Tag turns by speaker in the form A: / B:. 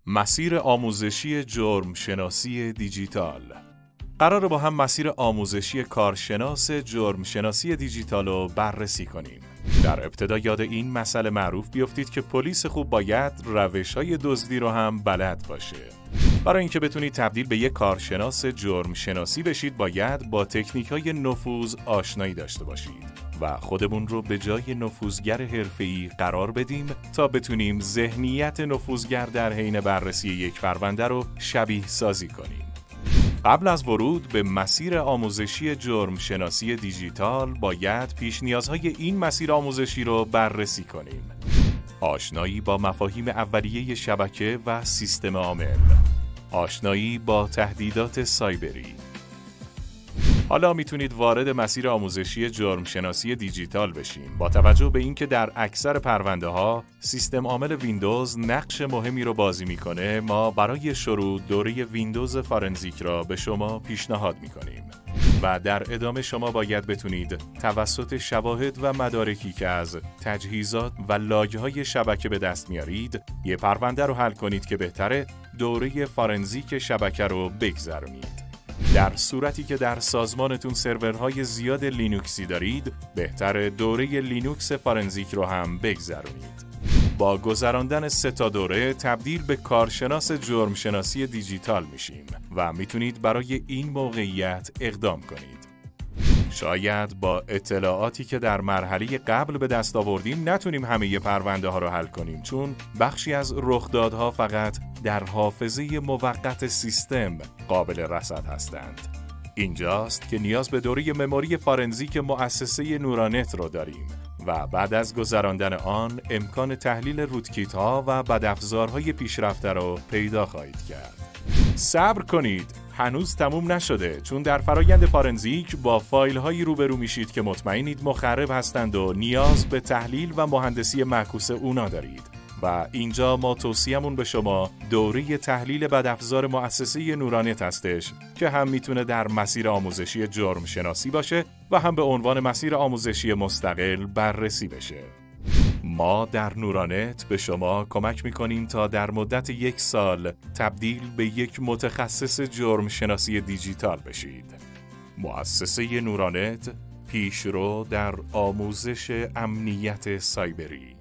A: مسیر آموزشی جرم شناسی دیجیتال. قراره با هم مسیر آموزشی کارشناس جرم شناسی دیجیتال رو بررسی کنیم. در ابتدا یاد این مسئله معروف بیفتید که پلیس خوب باید روش‌های دزدی رو هم بلد باشه. برای اینکه بتونید تبدیل به یک کارشناس جرم شناسی بشید، باید با تکنیک‌های نفوذ آشنایی داشته باشید و خودمون رو به جای نفوذگر حرفه‌ای قرار بدیم تا بتونیم ذهنیت نفوذگر در حین بررسی یک پرونده رو شبیه سازی کنیم. قبل از ورود به مسیر آموزشی جرم شناسی دیجیتال باید پیش نیازهای این مسیر آموزشی رو بررسی کنیم. آشنایی با مفاهیم اولیه شبکه و سیستم عامل. آشنایی با تهدیدات سایبری. حالا میتونید وارد مسیر آموزشی جرم شناسی دیجیتال بشین. با توجه به اینکه در اکثر پرونده ها سیستم عامل ویندوز نقش مهمی رو بازی میکنه، ما برای شروع دوره ویندوز فارنزیک را به شما پیشنهاد میکنیم و در ادامه شما باید بتونید توسط شواهد و مدارکی که از تجهیزات و لاگ‌های شبکه به دست میارید، یه پرونده رو حل کنید که بهتره دوره فارنزیک شبکه رو بگذرونید. در صورتی که در سازمانتون سرورهای زیاد لینوکسی دارید، بهتره دوره لینوکس فارنزیک رو هم بگذرونید. با گذراندن 3 تا دوره تبدیل به کارشناس جرم شناسی دیجیتال میشیم و میتونید برای این موقعیت اقدام کنید. شاید با اطلاعاتی که در مرحله قبل به دست آوردیم نتونیم همه پرونده ها رو حل کنیم، چون بخشی از رخدادها فقط در حافظه موقت سیستم قابل رصد هستند. اینجاست که نیاز به دوره مموری فارنزیک مؤسسه نورانت رو داریم و بعد از گذراندن آن امکان تحلیل روتکیت ها و بدافزارهای پیشرفته رو پیدا خواهید کرد. صبر کنید، هنوز تموم نشده، چون در فرایند فارنزیک با فایل هایی روبرو میشید که مطمئنید مخرب هستند و نیاز به تحلیل و مهندسی معکوس اونا دارید. و اینجا ما توصیه‌مون به شما دوره تحلیل بدافزار مؤسسه نورانت هستش که هم میتونه در مسیر آموزشی جرم شناسی باشه و هم به عنوان مسیر آموزشی مستقل بررسی بشه. ما در نورانت به شما کمک میکنیم تا در مدت 1 سال تبدیل به یک متخصص جرم شناسی دیجیتال بشید. مؤسسه نورانت، پیشرو در آموزش امنیت سایبری.